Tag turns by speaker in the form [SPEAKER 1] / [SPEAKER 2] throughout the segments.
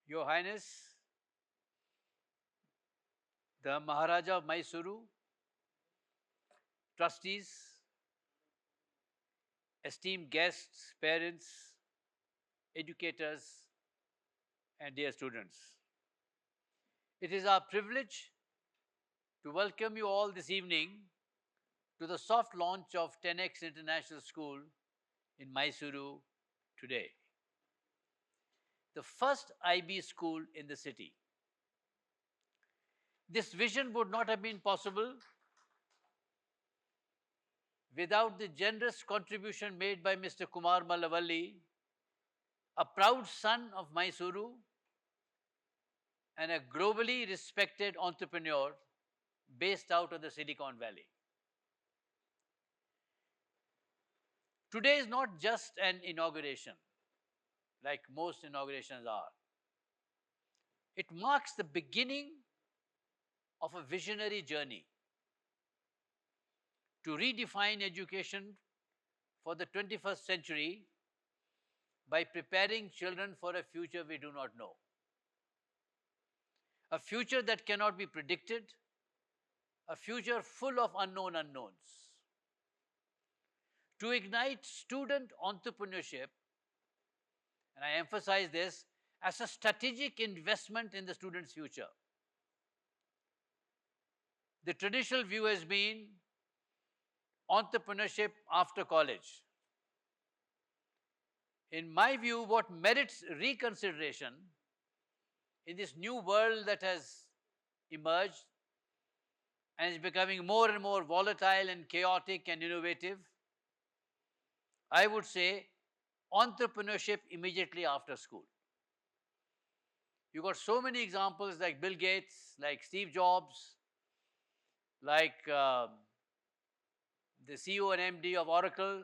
[SPEAKER 1] Your Highness, the Maharaja of Mysuru, trustees, esteemed guests, parents, educators, and dear students. It is our privilege to welcome you all this evening to the soft launch of 10X International School in Mysuru today. The first IB school in the city. This vision would not have been possible without the generous contribution made by Mr. Kumar Mallavalli, a proud son of Mysuru and a globally respected entrepreneur based out of the Silicon Valley. Today is not just an inauguration, like most inaugurations are. It marks the beginning of a visionary journey to redefine education for the 21st century by preparing children for a future we do not know. A future that cannot be predicted, a future full of unknown unknowns. To ignite student entrepreneurship, and I emphasize this, as a strategic investment in the student's future. The traditional view has been entrepreneurship after college. In my view, what merits reconsideration in this new world that has emerged and is becoming more and more volatile and chaotic and innovative, I would say entrepreneurship immediately after school. You got so many examples like Bill Gates, like Steve Jobs, like the CEO and MD of Oracle.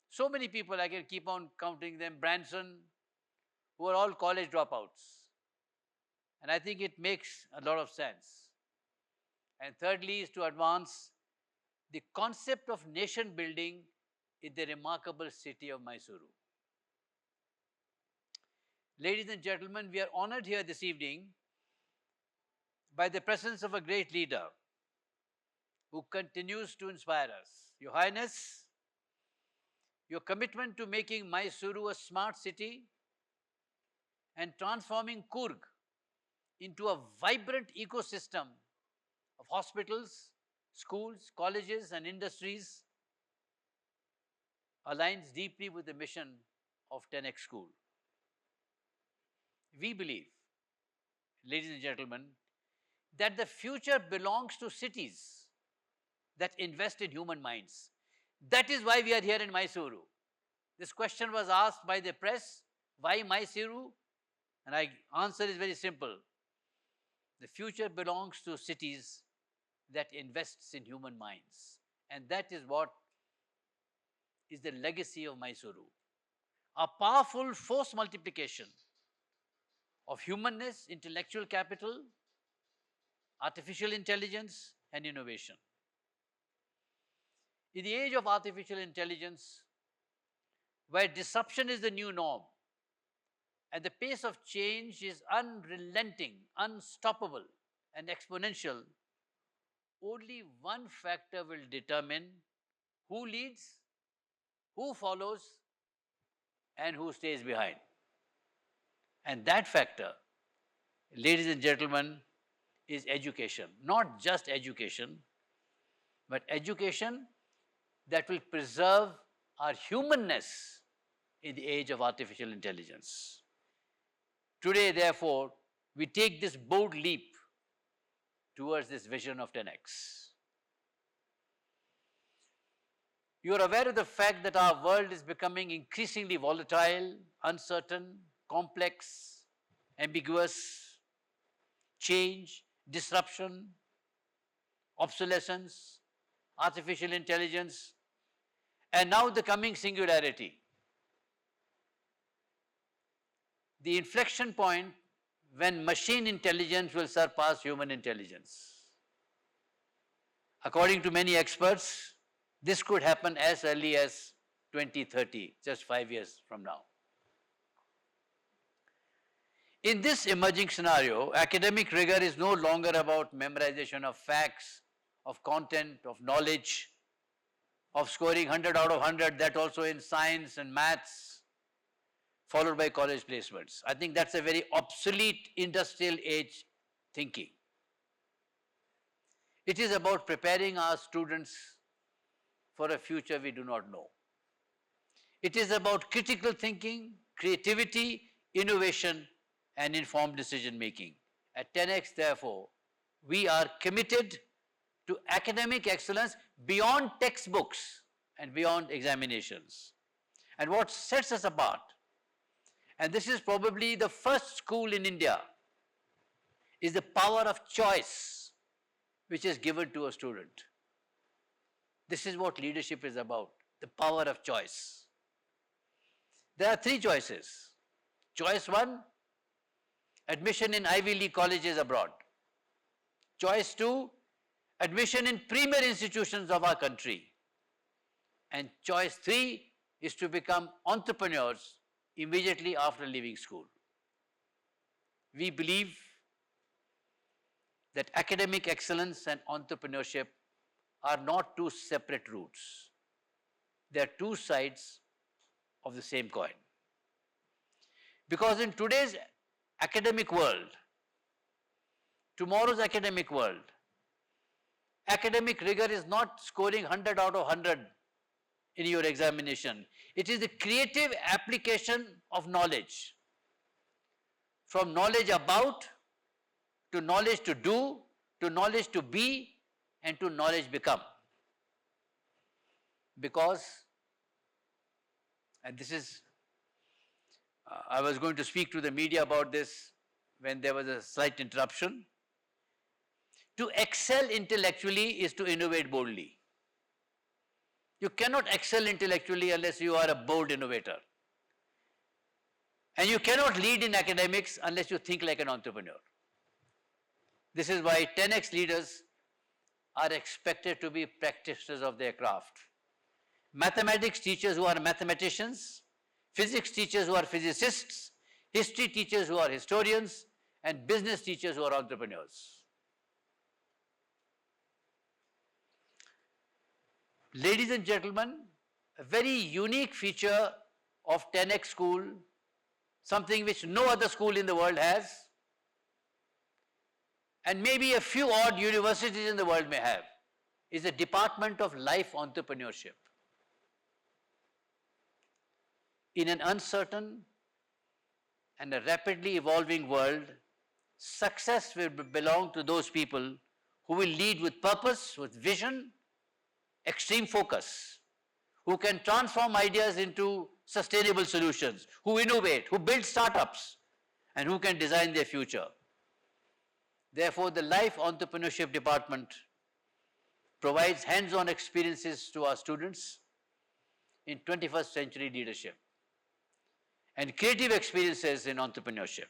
[SPEAKER 1] So many people, I can keep on counting them, Branson, who are all college dropouts. And I think it makes a lot of sense. And thirdly is to advance the concept of nation building in the remarkable city of Mysuru. Ladies and gentlemen, we are honored here this evening by the presence of a great leader who continues to inspire us. Your Highness, your commitment to making Mysuru a smart city and transforming Coorg into a vibrant ecosystem of hospitals, schools, colleges, and industries aligns deeply with the mission of 10X School. We believe, ladies and gentlemen, that the future belongs to cities that invest in human minds. That is why we are here in Mysuru. This question was asked by the press, why Mysuru? And my answer is very simple. The future belongs to cities that invests in human minds. And that is what is the legacy of Mysuru. A powerful force multiplication of humanness, intellectual capital, artificial intelligence, and innovation. In the age of artificial intelligence, where disruption is the new norm, and the pace of change is unrelenting, unstoppable, and exponential, only one factor will determine who leads, who follows, and who stays behind. And that factor, ladies and gentlemen, is education. Not just education, but education that will preserve our humanness in the age of artificial intelligence. Today, therefore, we take this bold leap towards this vision of 10X. You are aware of the fact that our world is becoming increasingly volatile, uncertain, complex, ambiguous, change, disruption, obsolescence, artificial intelligence, and now the coming singularity. The inflection point when machine intelligence will surpass human intelligence. According to many experts, this could happen as early as 2030, just 5 years from now. In this emerging scenario, academic rigor is no longer about memorization of facts, of content, of knowledge, of scoring 100 out of 100, that also in science and maths, followed by college placements. I think that's a very obsolete industrial age thinking. It is about preparing our students for a future we do not know. It is about critical thinking, creativity, innovation, and informed decision making. At 10x, therefore, we are committed to academic excellence beyond textbooks and beyond examinations. And what sets us apart, and this is probably the first school in India, is the power of choice which is given to a student. This is what leadership is about, the power of choice. There are three choices. Choice one, admission in Ivy League colleges abroad. Choice two, admission in premier institutions of our country. And choice three is to become entrepreneurs immediately after leaving school. We believe that academic excellence and entrepreneurship are not two separate routes. They are two sides of the same coin. Because in today's academic world, tomorrow's academic world, academic rigor is not scoring 100 out of 100 in your examination. It is the creative application of knowledge. From knowledge about, to knowledge to do, to knowledge to be, and to knowledge become. Because, and this is, I was going to speak to the media about this when there was a slight interruption. To excel intellectually is to innovate boldly. You cannot excel intellectually unless you are a bold innovator. And you cannot lead in academics unless you think like an entrepreneur. This is why 10x leaders are expected to be practitioners of their craft. Mathematics teachers who are mathematicians, physics teachers who are physicists, history teachers who are historians, and business teachers who are entrepreneurs. Ladies and gentlemen, a very unique feature of 10x school, something which no other school in the world has, and maybe a few odd universities in the world may have, is a department of life entrepreneurship. In an uncertain and a rapidly evolving world, success will belong to those people who will lead with purpose, with vision, extreme focus, who can transform ideas into sustainable solutions, who innovate, who build startups, and who can design their future. Therefore, the Life Entrepreneurship Department provides hands-on experiences to our students in 21st century leadership and creative experiences in entrepreneurship.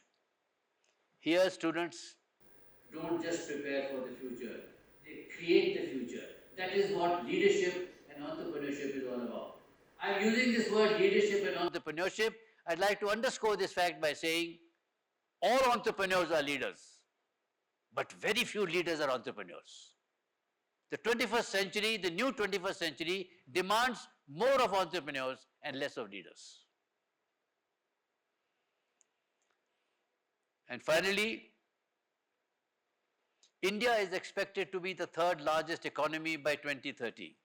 [SPEAKER 1] Here, students don't just prepare for the future, they create the future. That is what leadership and entrepreneurship is all about. I'm using this word leadership and entrepreneurship. I'd like to underscore this fact by saying all entrepreneurs are leaders, but very few leaders are entrepreneurs. The 21st century, the new 21st century, demands more of entrepreneurs and less of leaders. And finally, India is expected to be the third largest economy by 2030.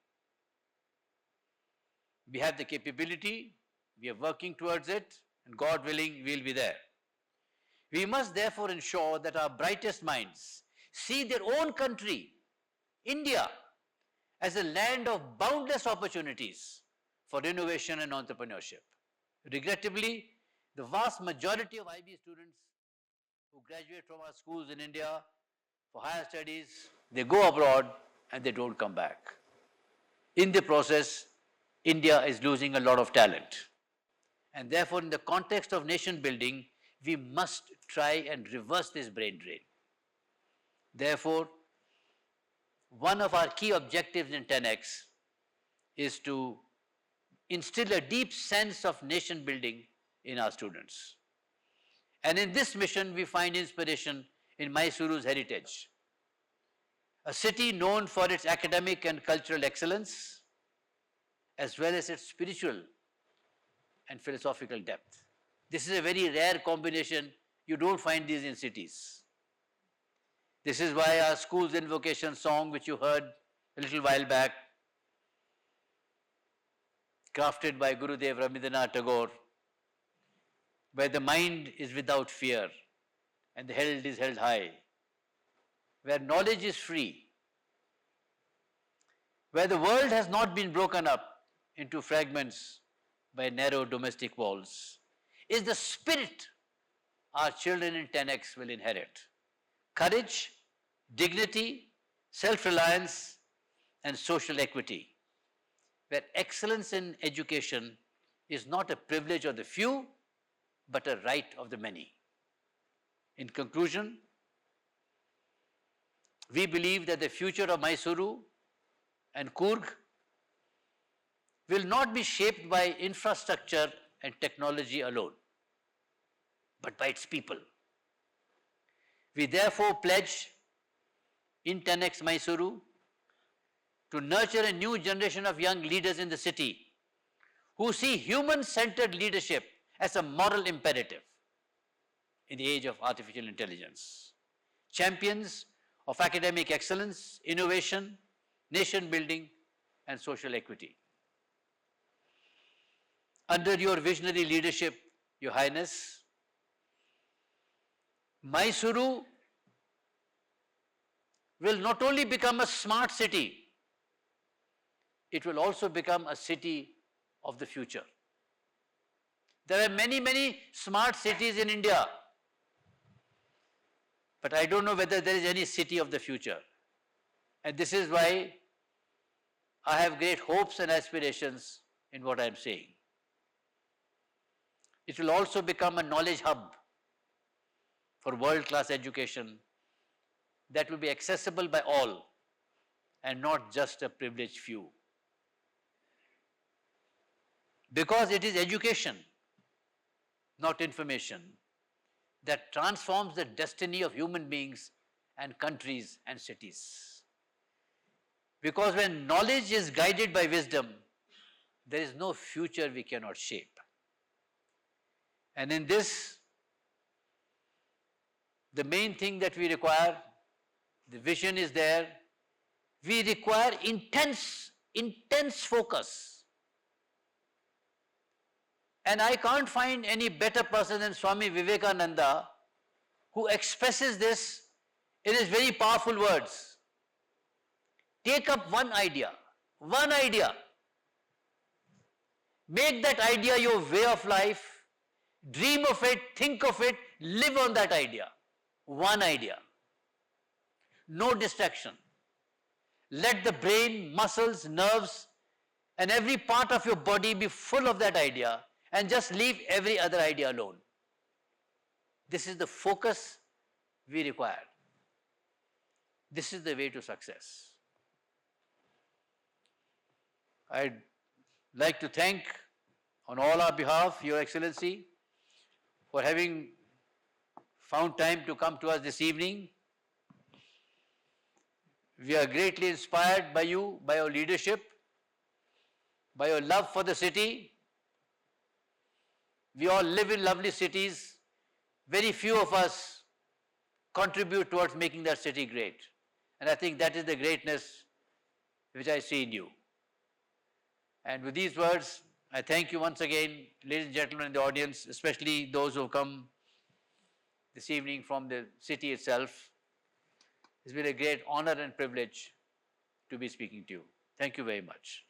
[SPEAKER 1] We have the capability, we are working towards it, and God willing, we'll be there. We must therefore ensure that our brightest minds see their own country, India, as a land of boundless opportunities for innovation and entrepreneurship. Regrettably, the vast majority of IB students who graduate from our schools in India for higher studies, they go abroad and they don't come back. In the process, India is losing a lot of talent. And therefore, in the context of nation building, we must try and reverse this brain drain. Therefore, one of our key objectives in 10x is to instill a deep sense of nation building in our students. And in this mission, we find inspiration in Mysuru's heritage, a city known for its academic and cultural excellence, as well as its spiritual and philosophical depth. This is a very rare combination. You don't find these in cities. This is why our school's invocation song, which you heard a little while back, crafted by Gurudev Rabindranath Tagore, where the mind is without fear and the head is held high, where knowledge is free, where the world has not been broken up into fragments by narrow domestic walls, is the spirit our children in 10x will inherit. Courage, dignity, self-reliance, and social equity, where excellence in education is not a privilege of the few, but a right of the many. In conclusion, we believe that the future of Mysuru and Coorg will not be shaped by infrastructure and technology alone, but by its people. We therefore pledge in 10x Mysuru to nurture a new generation of young leaders in the city who see human-centered leadership as a moral imperative in the age of artificial intelligence. Champions of academic excellence, innovation, nation building, and social equity. Under your visionary leadership, Your Highness, Mysuru will not only become a smart city, it will also become a city of the future. There are many, many smart cities in India, but I don't know whether there is any city of the future. And this is why I have great hopes and aspirations in what I am saying. It will also become a knowledge hub for world-class education that will be accessible by all and not just a privileged few. Because it is education, not information, that transforms the destiny of human beings and countries and cities. Because when knowledge is guided by wisdom, there is no future we cannot shape. And in this, the main thing that we require, the vision is there, we require intense focus. And I can't find any better person than Swami Vivekananda who expresses this in his very powerful words. Take up one idea, make that idea your way of life, dream of it, think of it, live on that idea. One idea. No distraction. Let the brain, muscles, nerves, and every part of your body be full of that idea, and just leave every other idea alone. This is the focus we require. This is the way to success. I'd like to thank, on all our behalf, Your Excellency, for having found time to come to us this evening. We are greatly inspired by you, by your leadership, by your love for the city. We all live in lovely cities. Very few of us contribute towards making that city great. And I think that is the greatness which I see in you. And with these words, I thank you once again, ladies and gentlemen in the audience, especially those who have come this evening from the city itself. It's been a great honor and privilege to be speaking to you. Thank you very much.